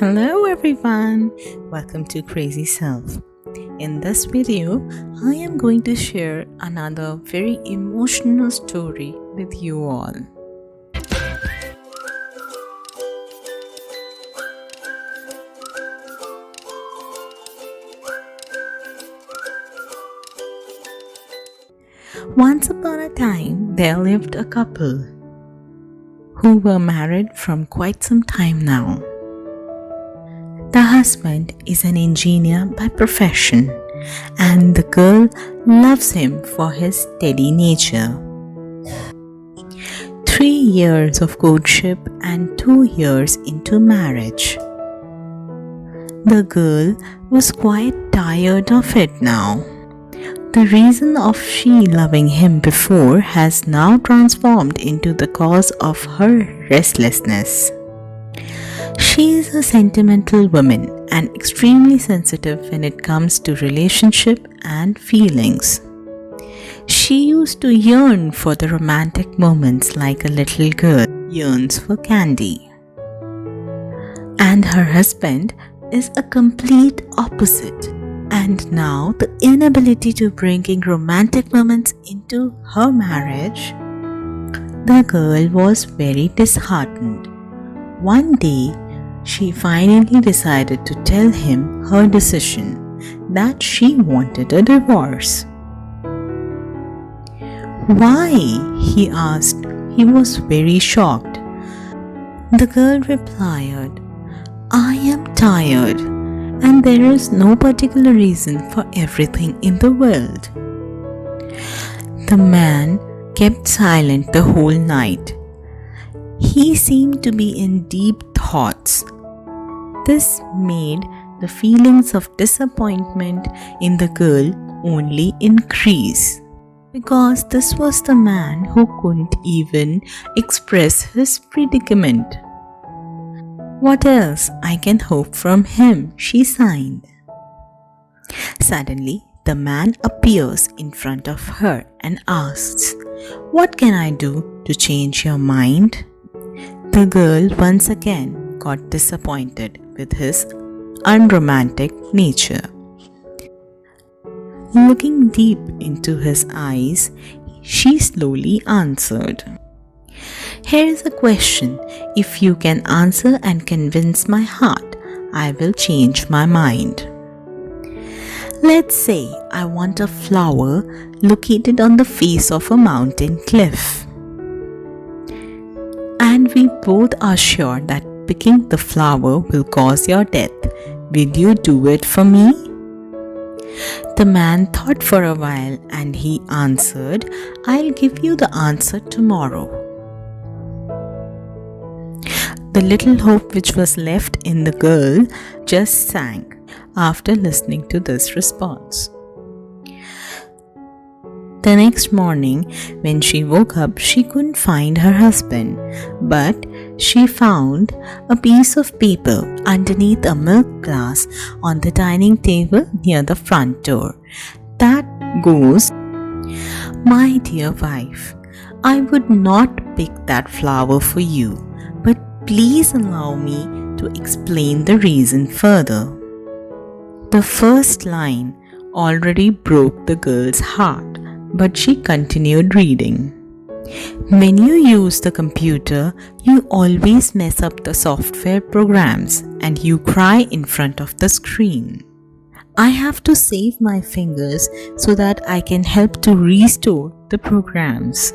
Hello everyone, welcome to Crazy Self. In this video, I am going to share another very emotional story with you all. Once upon a time, there lived a couple who were married from quite some time now. The husband is an engineer by profession, and the girl loves him for his steady nature. 3 years of courtship and 2 years into marriage. The girl was quite tired of it now. The reason of she loving him before has now transformed into the cause of her restlessness. She is a sentimental woman and extremely sensitive when it comes to relationship and feelings. She used to yearn for the romantic moments like a little girl yearns for candy. And her husband is a complete opposite. And now the inability to bring in romantic moments into her marriage, the girl was very disheartened. One day, she finally decided to tell him her decision that she wanted a divorce. Why? He asked. He was very shocked. The girl replied, I am tired, and there is no particular reason for everything in the world. The man kept silent the whole night. He seemed to be in deep thoughts. This made the feelings of disappointment in the girl only increase, because this was the man who couldn't even express his predicament. What else I can hope from him, she sighed. Suddenly, the man appears in front of her and asks, What can I do to change your mind? The girl once again got disappointed with his unromantic nature. Looking deep into his eyes, she slowly answered, Here is a question. If you can answer and convince my heart, I will change my mind. Let's say I want a flower located on the face of a mountain cliff. And we both are sure that picking the flower will cause your death. Will you do it for me? The man thought for a while and he answered, I'll give you the answer tomorrow. The little hope which was left in the girl just sank after listening to this response. The next morning, when she woke up, she couldn't find her husband, but she found a piece of paper underneath a milk glass on the dining table near the front door. That goes, My dear wife, I would not pick that flower for you, but please allow me to explain the reason further. The first line already broke the girl's heart, but she continued reading. When you use the computer, you always mess up the software programs and you cry in front of the screen. I have to save my fingers so that I can help to restore the programs.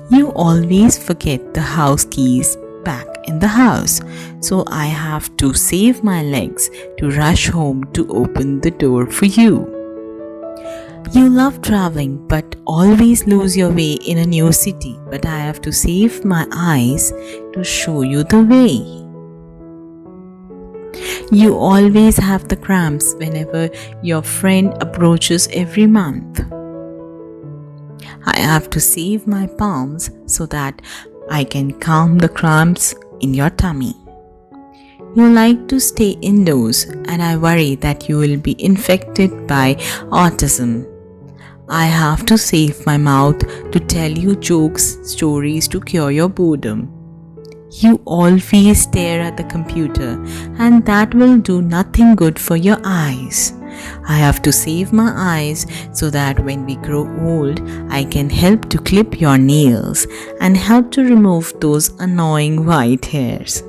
You always forget the house keys back in the house, so I have to save my legs to rush home to open the door for you. You love traveling but always lose your way in a new city, but I have to save my eyes to show you the way. You always have the cramps whenever your friend approaches every month. I have to save my palms so that I can calm the cramps in your tummy. You like to stay indoors and I worry that you will be infected by autism. I have to save my mouth to tell you jokes, stories to cure your boredom. You always stare at the computer, and that will do nothing good for your eyes. I have to save my eyes so that when we grow old, I can help to clip your nails and help to remove those annoying white hairs.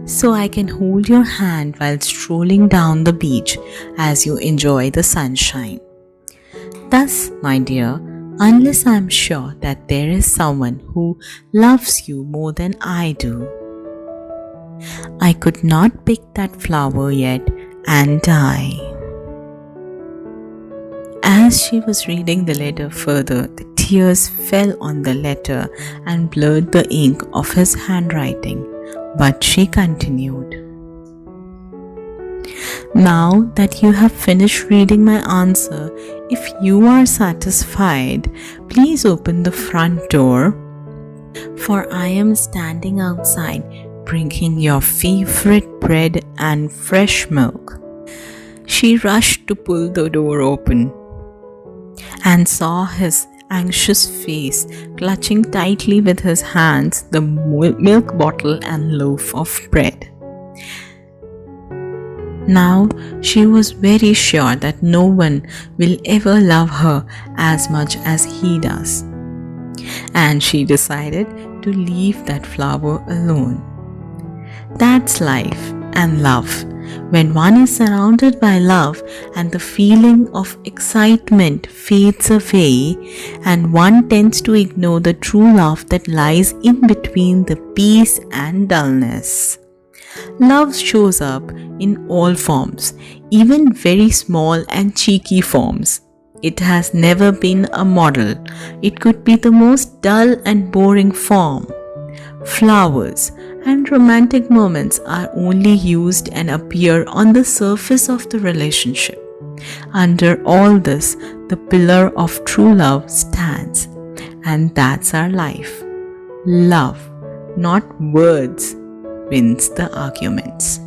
So I can hold your hand while strolling down the beach as you enjoy the sunshine. Thus, my dear, unless I'm sure that there is someone who loves you more than I do, I could not pick that flower yet and die. As she was reading the letter further, the tears fell on the letter and blurred the ink of his handwriting, but she continued. Now that you have finished reading my answer, if you are satisfied, please open the front door, for I am standing outside bringing your favorite bread and fresh milk. She rushed to pull the door open and saw his anxious face clutching tightly with his hands the milk bottle and loaf of bread. Now she was very sure that no one will ever love her as much as he does, and she decided to leave that flower alone. That's life and love. When one is surrounded by love and the feeling of excitement fades away, and one tends to ignore the true love that lies in between the peace and dullness. Love shows up in all forms, even very small and cheeky forms. It has never been a model. It could be the most dull and boring form. Flowers and romantic moments are only used and appear on the surface of the relationship. Under all this, the pillar of true love stands, and that's our life. Love, not words, wins the arguments.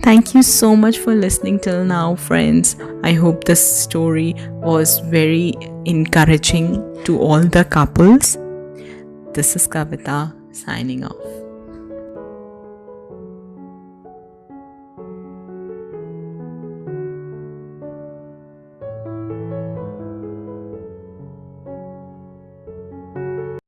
Thank you so much for listening till now, friends. I hope this story was very encouraging to all the couples. This is Kavita signing off.